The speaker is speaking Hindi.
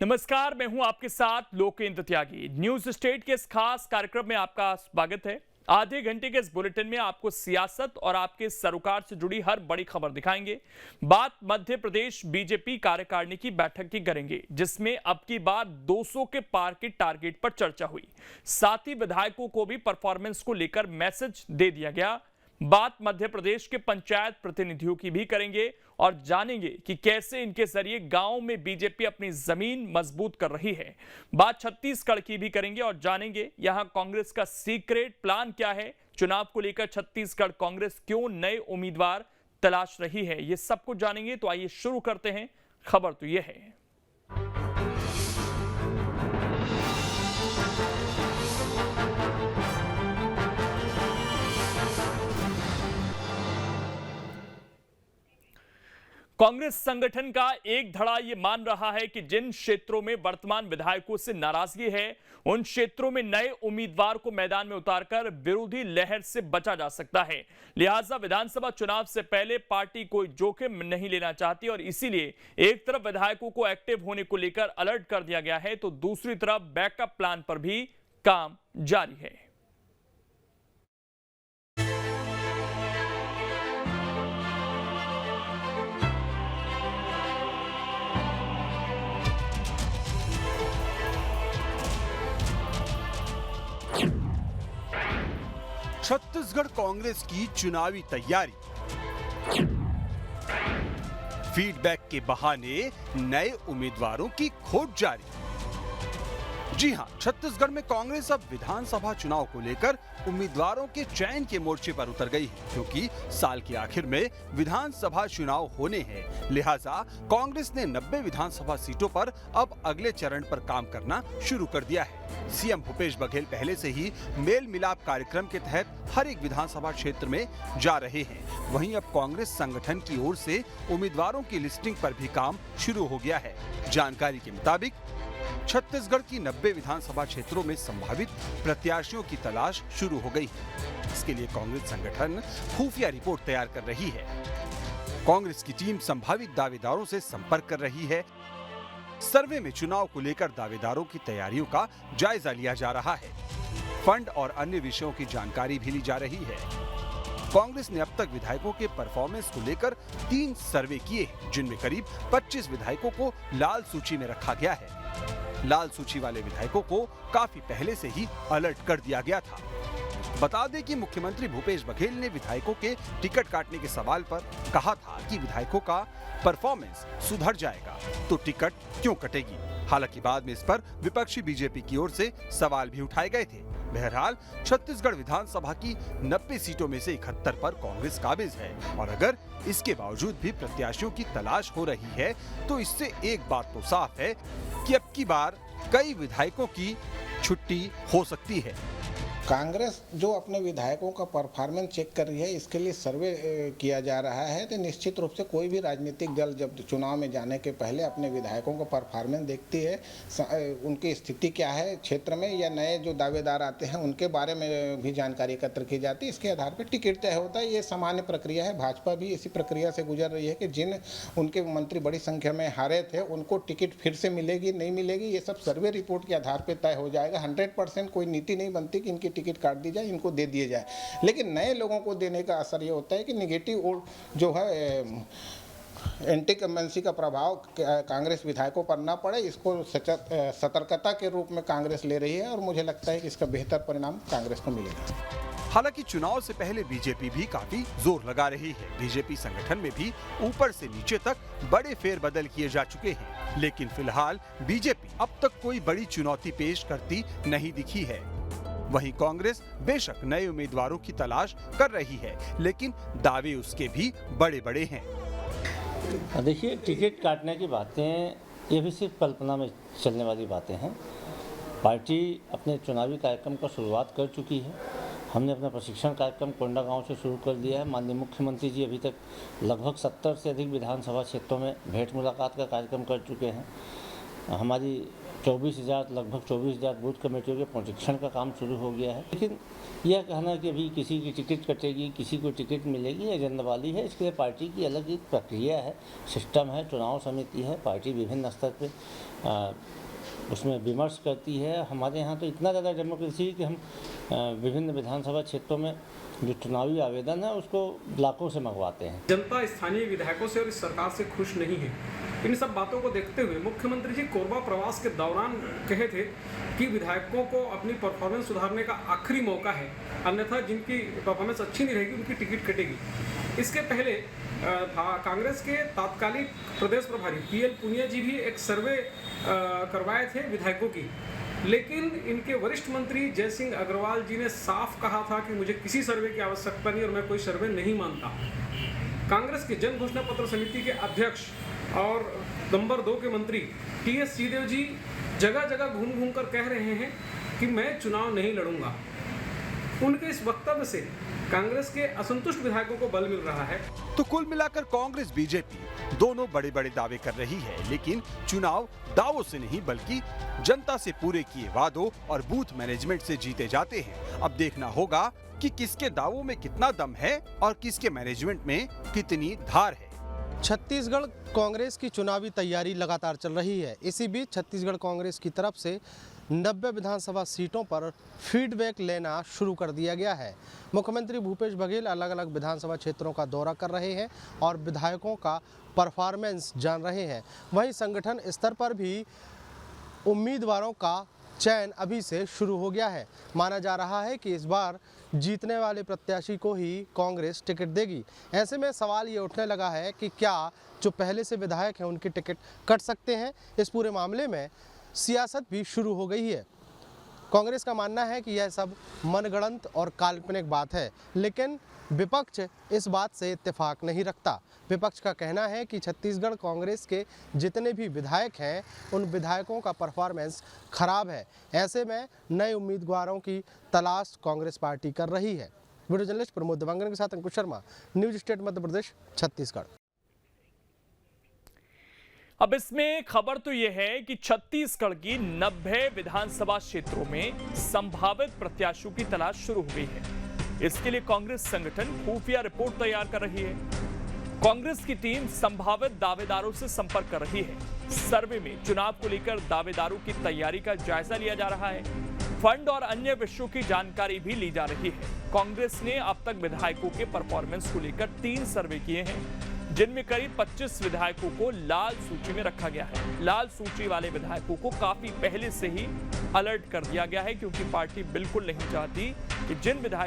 नमस्कार, मैं हूं आपके साथ लोकेंद्र त्यागी। न्यूज स्टेट के इस खास कार्यक्रम में आपका स्वागत है। आधे घंटे के इस बुलेटिन में आपको सियासत और आपके सरोकार से जुड़ी हर बड़ी खबर दिखाएंगे। बात मध्य प्रदेश बीजेपी कार्यकारिणी की बैठक की करेंगे, जिसमें अब की बार 200 के पार के टारगेट पर चर्चा हुई। साथ ही विधायकों को भी परफॉर्मेंस को लेकर मैसेज दे दिया गया। बात मध्य प्रदेश के पंचायत प्रतिनिधियों की भी करेंगे और जानेंगे कि कैसे इनके जरिए गांव में बीजेपी अपनी जमीन मजबूत कर रही है। बात छत्तीसगढ़ की भी करेंगे और जानेंगे यहां कांग्रेस का सीक्रेट प्लान क्या है। चुनाव को लेकर छत्तीसगढ़ कांग्रेस क्यों नए उम्मीदवार तलाश रही है, ये सब कुछ जानेंगे। तो आइए शुरू करते हैं। खबर तो यह है, कांग्रेस संगठन का एक धड़ा यह मान रहा है कि जिन क्षेत्रों में वर्तमान विधायकों से नाराजगी है, उन क्षेत्रों में नए उम्मीदवार को मैदान में उतारकर विरोधी लहर से बचा जा सकता है। लिहाजा विधानसभा चुनाव से पहले पार्टी कोई जोखिम नहीं लेना चाहती और इसीलिए एक तरफ विधायकों को एक्टिव होने को लेकर अलर्ट कर दिया गया है, तो दूसरी तरफ बैकअप प्लान पर भी काम जारी है। छत्तीसगढ़ कांग्रेस की चुनावी तैयारी, फीडबैक के बहाने नए उम्मीदवारों की खोज जारी। जी हां, छत्तीसगढ़ में कांग्रेस अब विधानसभा चुनाव को लेकर उम्मीदवारों के चयन के मोर्चे पर उतर गई है, क्योंकि साल के आखिर में विधानसभा चुनाव होने हैं। लिहाजा कांग्रेस ने 90 विधानसभा सीटों पर अब अगले चरण पर काम करना शुरू कर दिया है। सीएम भूपेश बघेल पहले से ही मेल मिलाप कार्यक्रम के तहत हर एक विधानसभा क्षेत्र में जा रहे हैं। वहीं अब कांग्रेस संगठन की ओर से उम्मीदवारों की लिस्टिंग पर भी काम शुरू हो गया है। जानकारी के मुताबिक छत्तीसगढ़ की 90 विधानसभा क्षेत्रों में संभावित प्रत्याशियों की तलाश शुरू हो गई है। इसके लिए कांग्रेस संगठन खुफिया रिपोर्ट तैयार कर रही है। कांग्रेस की टीम संभावित दावेदारों से संपर्क कर रही है। सर्वे में चुनाव को लेकर दावेदारों की तैयारियों का जायजा लिया जा रहा है। फंड और अन्य विषयों की जानकारी भी ली जा रही है। कांग्रेस ने अब तक विधायकों के परफॉर्मेंस को लेकर 3 सर्वे किए, जिनमें करीब 25 विधायकों को लाल सूची में रखा गया है। लाल सूची वाले विधायकों को काफी पहले से ही अलर्ट कर दिया गया था। बता दें कि मुख्यमंत्री भूपेश बघेल ने विधायकों के टिकट काटने के सवाल पर कहा था कि विधायकों का परफॉर्मेंस सुधर जाएगा तो टिकट क्यों कटेगी। हालांकि बाद में इस पर विपक्षी बीजेपी की ओर से सवाल भी उठाए गए थे। बहरहाल छत्तीसगढ़ विधानसभा की 90 सीटों में से 71 पर कांग्रेस काबिज है और अगर इसके बावजूद भी प्रत्याशियों की तलाश हो रही है, तो इससे एक बात तो साफ है कि अब की बार कई विधायकों की छुट्टी हो सकती है। कांग्रेस जो अपने विधायकों का परफॉर्मेंस चेक कर रही है, इसके लिए सर्वे किया जा रहा है। तो निश्चित रूप से कोई भी राजनीतिक दल जब चुनाव में जाने के पहले अपने विधायकों का परफॉर्मेंस देखती है, उनकी स्थिति क्या है क्षेत्र में, या नए जो दावेदार आते हैं उनके बारे में भी जानकारी एकत्र की जाती है। इसके आधार पर टिकट तय होता है। ये सामान्य प्रक्रिया है। भाजपा भी इसी प्रक्रिया से गुजर रही है कि जिन उनके मंत्री बड़ी संख्या में हारे थे, उनको टिकट फिर से मिलेगी नहीं मिलेगी, ये सब सर्वे रिपोर्ट के आधार पर तय हो जाएगा। 100% कोई नीति नहीं बनती कि इनकी टिकट काट दी जाए, इनको दे दिए जाए। लेकिन नए लोगों को देने का असर ये होता है कि निगेटिव जो है एंटी कमेंसी का प्रभाव कांग्रेस विधायकों पर ना पड़े, इसको सतर्कता के रूप में कांग्रेस ले रही है और मुझे लगता है कि इसका बेहतर परिणाम कांग्रेस को मिलेगा। हालांकि चुनाव से पहले बीजेपी भी काफी जोर लगा रही है। बीजेपी संगठन में भी ऊपर से नीचे तक बड़े फेरबदल किए जा चुके हैं, लेकिन फिलहाल बीजेपी अब तक कोई बड़ी चुनौती पेश करती नहीं दिखी है। वहीं कांग्रेस बेशक नए उम्मीदवारों की तलाश कर रही है, लेकिन दावे उसके भी बड़े बड़े हैं। देखिए, टिकट काटने की बातें ये भी सिर्फ कल्पना में चलने वाली बातें हैं। पार्टी अपने चुनावी कार्यक्रम का शुरुआत कर चुकी है। हमने अपना प्रशिक्षण कार्यक्रम कोंडागांव से शुरू कर दिया है। माननीय मुख्यमंत्री जी अभी तक लगभग 70 से अधिक विधानसभा क्षेत्रों में भेंट मुलाकात का कार्यक्रम कर चुके हैं। हमारी लगभग 24,000 बूथ कमेटियों के प्रशिक्षण का काम शुरू हो गया है। लेकिन यह कहना कि अभी किसी की टिकट कटेगी, किसी को टिकट मिलेगी, एजेंडा वाली है। इसके लिए पार्टी की अलग एक प्रक्रिया है, सिस्टम है, चुनाव समिति है। पार्टी विभिन्न स्तर पर उसमें विमर्श करती है। हमारे यहाँ तो इतना ज़्यादा डेमोक्रेसी है कि हम विभिन्न विधानसभा क्षेत्रों में जो चुनावी आवेदन है उसको ब्लॉकों से मंगवाते हैं। जनता स्थानीय विधायकों से और इस सरकार से खुश नहीं है। इन सब बातों को देखते हुए मुख्यमंत्री जी कोरबा प्रवास के दौरान कहे थे कि विधायकों को अपनी परफॉर्मेंस सुधारने का आखिरी मौका है, अन्यथा जिनकी परफॉर्मेंस अच्छी नहीं रहेगी उनकी टिकट कटेगी। इसके पहले कांग्रेस के तात्कालिक प्रदेश प्रभारी पीएल पुनिया जी भी एक सर्वे करवाए थे विधायकों की, लेकिन इनके वरिष्ठ मंत्री जयसिंह अग्रवाल जी ने साफ कहा था कि मुझे किसी सर्वे की आवश्यकता नहीं और मैं कोई सर्वे नहीं मानता। कांग्रेस के जन घोषणा पत्र समिति के अध्यक्ष और नंबर 2 के मंत्री टीएस सिंहदेव जी जगह जगह घूम घूम कर कह रहे हैं कि मैं चुनाव नहीं लड़ूंगा। उनके इस वक्तव्य से कांग्रेस के असंतुष्ट विधायकों को बल मिल रहा है। तो कुल मिलाकर कांग्रेस बीजेपी दोनों बड़े बड़े दावे कर रही है, लेकिन चुनाव दावों से नहीं बल्कि जनता से पूरे किए वादों और बूथ मैनेजमेंट से जीते जाते हैं। अब देखना होगा कि किसके दावों में कितना दम है और किसके मैनेजमेंट में कितनी धार है। छत्तीसगढ़ कांग्रेस की चुनावी तैयारी लगातार चल रही है। इसी बीच छत्तीसगढ़ कांग्रेस की तरफ से 90 विधानसभा सीटों पर फीडबैक लेना शुरू कर दिया गया है। मुख्यमंत्री भूपेश बघेल अलग अलग विधानसभा क्षेत्रों का दौरा कर रहे हैं और विधायकों का परफॉर्मेंस जान रहे हैं। वहीं संगठन स्तर पर भी उम्मीदवारों का चयन अभी से शुरू हो गया है। माना जा रहा है कि इस बार जीतने वाले प्रत्याशी को ही कांग्रेस टिकट देगी। ऐसे में सवाल ये उठने लगा है कि क्या जो पहले से विधायक हैं उनकी टिकट कट सकते हैं। इस पूरे मामले में सियासत भी शुरू हो गई है। कांग्रेस का मानना है कि यह सब मनगढ़ंत और काल्पनिक बात है, लेकिन विपक्ष इस बात से इत्तेफाक नहीं रखता। विपक्ष का कहना है कि छत्तीसगढ़ कांग्रेस के जितने भी विधायक हैं उन विधायकों का परफॉर्मेंस खराब है। ऐसे में नए उम्मीदवारों की तलाश कांग्रेस पार्टी कर रही है। वीडियो जर्नलिस्ट प्रमोद देवांगन के साथ अंकुश शर्मा, न्यूज स्टेट मध्य प्रदेश, छत्तीसगढ़। अब इसमें खबर तो यह है कि छत्तीसगढ़ की 90 विधानसभा क्षेत्रों में संभावित प्रत्याशियों की तलाश शुरू हो गई है। इसके लिए कांग्रेस संगठन खुफिया रिपोर्ट तैयार कर रही है। कांग्रेस की टीम संभावित दावेदारों से संपर्क कर रही है। सर्वे में चुनाव को लेकर दावेदारों की तैयारी का जायजा लिया जा रहा है। फंड और अन्य विषयों की जानकारी भी ली जा रही है। कांग्रेस ने अब तक विधायकों के परफॉर्मेंस को लेकर 3 सर्वे किए हैं, जिनमें करीब 25 विधायकों को लाल सूची में रखा गया है। लाल सूची वाले विधायकों को काफी पहले से ही अलर्ट कर दिया गया है, क्योंकि पार्टी बिल्कुल नहीं चाहती कि जिन विधायकों